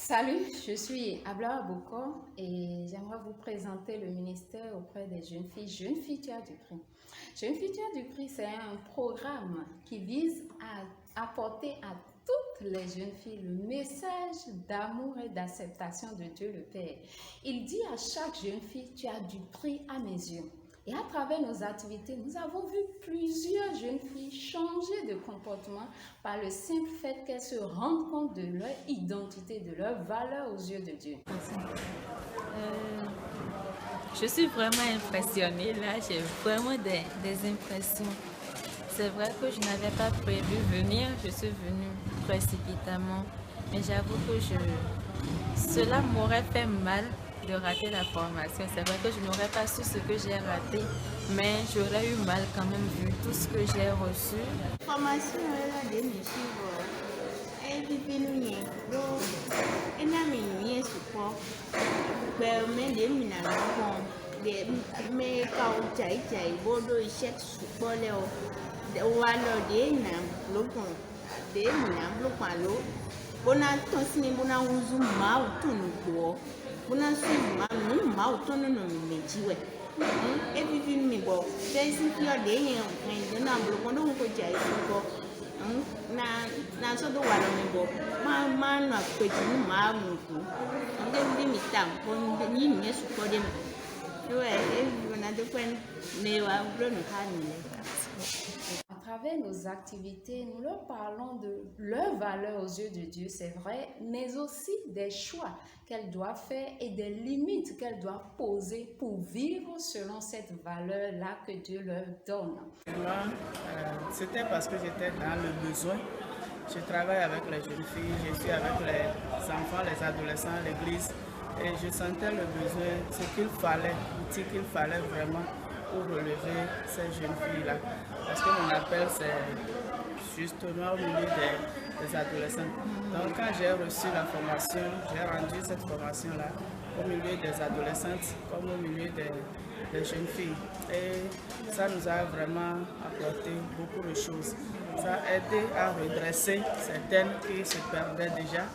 Salut, je suis Abla Boko et j'aimerais vous présenter le ministère auprès des jeunes filles. Jeunes filles, tu as du prix. Jeunes filles, tu as du prix, c'est un programme qui vise à apporter à toutes les jeunes filles le message d'amour et d'acceptation de Dieu le Père. Il dit à chaque jeune fille, tu as du prix à mes yeux. Et à travers nos activités, nous avons vu plusieurs jeunes filles changer de comportement par le simple fait qu'elles se rendent compte de leur identité, de leur valeur aux yeux de Dieu. Je suis vraiment impressionnée là, j'ai vraiment des impressions. C'est vrai que je n'avais pas prévu venir, je suis venue précipitamment, mais j'avoue que cela m'aurait fait mal de rater la formation. C'est vrai que je n'aurais pas su ce que j'ai raté, mais j'aurais eu mal quand même vu tout ce que j'ai reçu. Formation là de suivre et puis nous donc et na mi support mais de mi na bon de me ka o chai bodo iṣẹ́ support le o wa lo de na blogon de mi na blogon lo bona ton sini bona uzu ma o tun gbo bona su ma o tun no meji we e puis mi bo se si ki o de yen na blogon do ko jai support na so do wa lo mi bo ma na pe ti ma mu ku nde mi ta ko ni mi support de À travers nos activités, nous leur parlons de leur valeur aux yeux de Dieu, c'est vrai, mais aussi des choix qu'elles doivent faire et des limites qu'elles doivent poser pour vivre selon cette valeur-là que Dieu leur donne. C'était parce que j'étais dans le besoin. Je travaille avec les jeunes filles, je suis avec les enfants, les adolescents, l'église. Et je sentais le besoin, ce qu'il fallait, l'outil qu'il fallait vraiment pour relever ces jeunes filles-là. Parce que mon appel, c'est justement au milieu des adolescents. Donc quand j'ai reçu la formation, j'ai rendu cette formation-là au milieu des adolescentes comme au milieu des jeunes filles. Et ça nous a vraiment apporté beaucoup de choses. Ça a aidé à redresser certaines qui se perdaient déjà.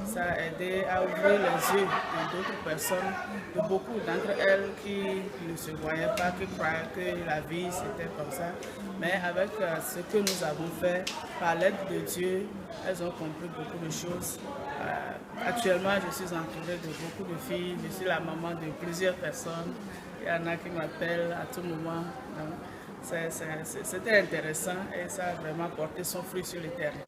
Ça a aidé à ouvrir les yeux d'autres personnes, de beaucoup d'entre elles qui ne se voyaient pas, qui croyaient que la vie c'était comme ça. Mais avec ce que nous avons fait, par l'aide de Dieu, elles ont compris beaucoup de choses. Actuellement, je suis entourée de beaucoup de filles, je suis la maman de plusieurs personnes. Il y en a qui m'appellent à tout moment. C'était intéressant et ça a vraiment porté son fruit sur le terrain.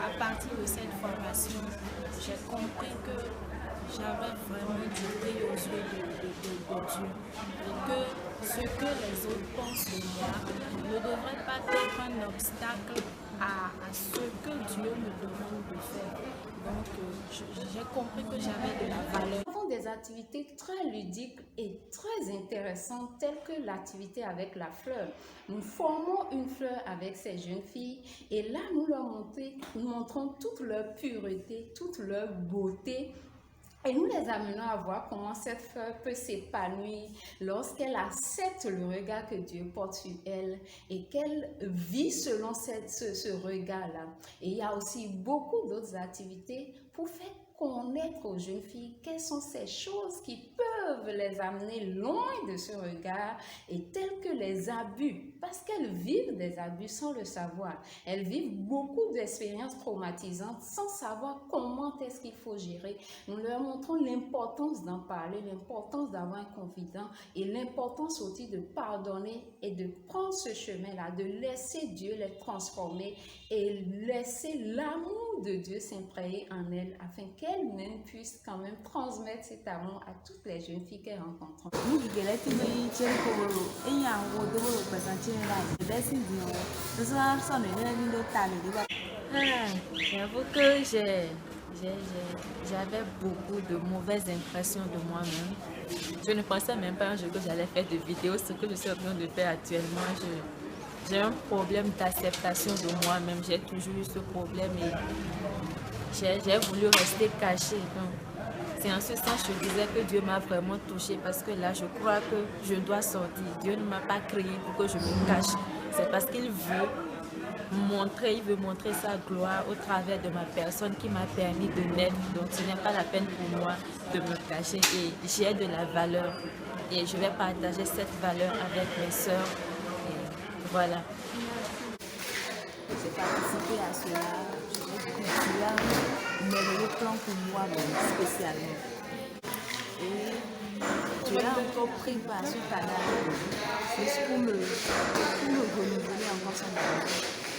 À partir de cette formation, j'ai compris que j'avais vraiment du prix aux yeux de Dieu et que ce que les autres pensent de moi ne devrait pas être un obstacle à ce que Dieu me demande de faire. Donc j'ai compris que j'avais de la valeur. Nous avons des activités très ludiques et très intéressantes telles que l'activité avec la fleur. Nous formons une fleur avec ces jeunes filles et là nous leur montrons toute leur pureté, toute leur beauté. Et nous les amenons à voir comment cette fleur peut s'épanouir lorsqu'elle accepte le regard que Dieu porte sur elle et qu'elle vit selon ce regard-là. Et il y a aussi beaucoup d'autres activités pour faire connaître aux jeunes filles quelles sont ces choses qui peuvent les amener loin de ce regard et tels que les abus, parce qu'elles vivent des abus sans le savoir. Elles vivent beaucoup d'expériences traumatisantes sans savoir comment est-ce qu'il faut gérer. Nous leur montrons l'importance d'en parler, l'importance d'avoir un confident et l'importance aussi de pardonner et de prendre ce chemin-là, de laisser Dieu les transformer et laisser l'amour de Dieu s'imprégner en elles afin qu'elles-mêmes puissent quand même transmettre cet amour à toutes les jeunes filles qu'elles rencontrent. J'avoue que j'avais beaucoup de mauvaises impressions de moi-même. Je ne pensais même pas un jour que j'allais faire des vidéos, ce que je suis en train de faire actuellement. J'ai un problème d'acceptation de moi-même, j'ai toujours eu ce problème et j'ai voulu rester cachée. C'est en ce sens que je disais que Dieu m'a vraiment touchée parce que là je crois que je dois sortir. Dieu ne m'a pas créé pour que je me cache. C'est parce qu'il veut il veut montrer sa gloire au travers de ma personne qui m'a permis de naître. Donc ce n'est pas la peine pour moi de me cacher et j'ai de la valeur. Et je vais partager cette valeur avec mes sœurs. Et voilà. J'ai participé à cela, cela met le plan pour moi spécialement. Et Dieu a encore pris par ce canal juste pour me renouveler encore son amour,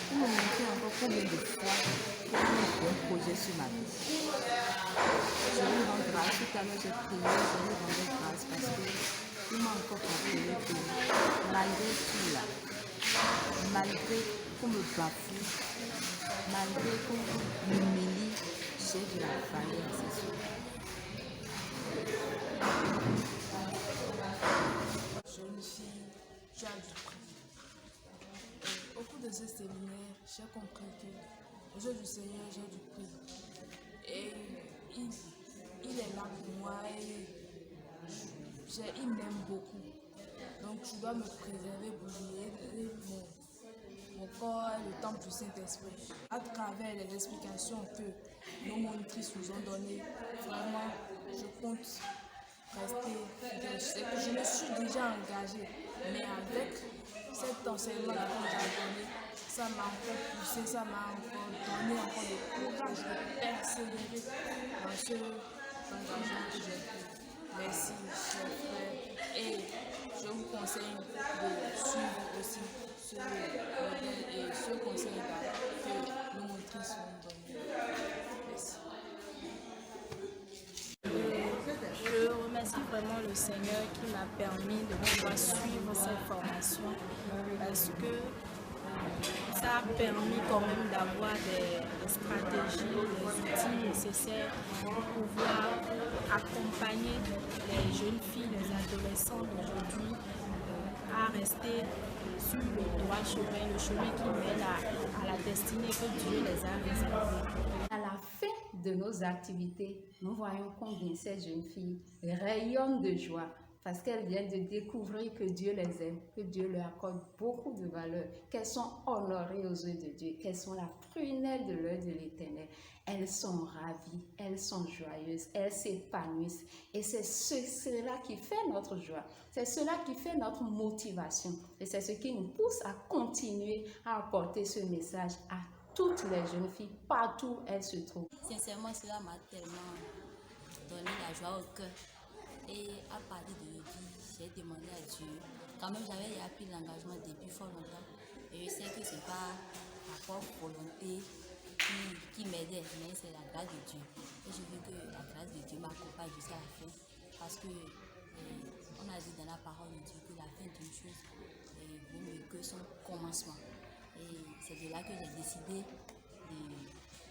pour me montrer encore combien de fois il y a un bon projet sur ma vie. Je lui rends grâce, tout à l'heure j'ai prié, je lui rendais grâce parce qu'il m'a encore rappelé que malgré tout là, malgré qu'on me bafoue, malgré qu'on m'humilie, j'ai de la valeur à ses yeux. Jeune fille, tu as du prix. Au cours de ce séminaire, j'ai compris que aux yeux du Seigneur, j'ai du prix. Et il est là pour moi et il m'aime beaucoup. Donc je dois me préserver pour lui mon corps et le temple du Saint-Esprit. À travers les explications que nos monitrices nous ont données, vraiment, je compte rester fidèle. Je sais que je me suis déjà engagée, mais avec cet enseignement-là que nous avons donné, ça m'a encore poussé, ça m'a encore donné encore le courage de persévérer dans ce engagement que j'ai pris. Merci, chers frères, et je vous conseille de suivre aussi ce modèle et ce conseil-là que nos monitrices nous donnent. Merci. Je remercie vraiment le Seigneur qui m'a permis de pouvoir suivre cette formation parce que ça a permis quand même d'avoir des stratégies, des outils nécessaires pour pouvoir accompagner les jeunes filles, les adolescents d'aujourd'hui à rester sur le droit chemin, le chemin qui mène à la destinée que Dieu les a réservée. À la fin de nos activités, nous voyons combien ces jeunes filles rayonnent de joie parce qu'elles viennent de découvrir que Dieu les aime, que Dieu leur accorde beaucoup de valeur, qu'elles sont honorées aux yeux de Dieu, qu'elles sont la prunelle de l'œil de l'Éternel. Elles sont ravies, elles sont joyeuses, elles s'épanouissent. Et c'est cela qui fait notre joie, c'est cela qui fait notre motivation. Et c'est ce qui nous pousse à continuer à apporter ce message à toutes les jeunes filles, partout où elles se trouvent. Sincèrement, cela m'a tellement donné la joie au cœur. Et à partir de jeudi, j'ai demandé à Dieu. Quand même, j'avais pris l'engagement depuis fort longtemps. Et je sais que ce n'est pas ma propre volonté qui m'aidait, mais c'est la grâce de Dieu. Et je veux que la grâce de Dieu m'accompagne jusqu'à la fin. Parce que on a dit dans la parole de Dieu que la fin d'une chose vaut mieux que son commencement. Et c'est de là que j'ai décidé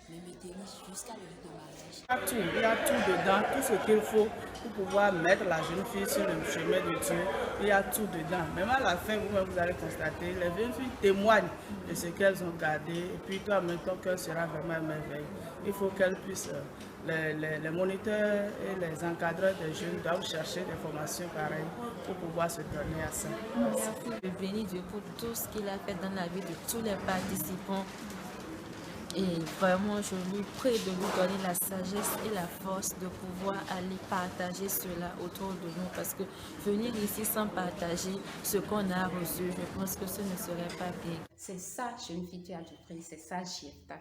de me tenir jusqu'à le jour de mariage. Il y a tout dedans, tout ce qu'il faut pour pouvoir mettre la jeune fille sur le chemin de Dieu. Il y a tout dedans. Même à la fin, vous allez constater, les jeunes filles témoignent de ce qu'elles ont gardé. Et puis toi-même, ton cœur sera vraiment merveilleux. Il faut qu'elles puissent, les moniteurs et les encadreurs des jeunes doivent chercher des formations pareilles pour pouvoir se donner à ça. Je bénis Dieu pour tout ce qu'il a fait dans la vie de tous les participants. Et vraiment, je lui prie de nous donner la sagesse et la force de pouvoir aller partager cela autour de nous. Parce que venir ici sans partager ce qu'on a reçu, je pense que ce ne serait pas bien. C'est ça, jeune fille, tu as du prix, c'est ça, Gietta.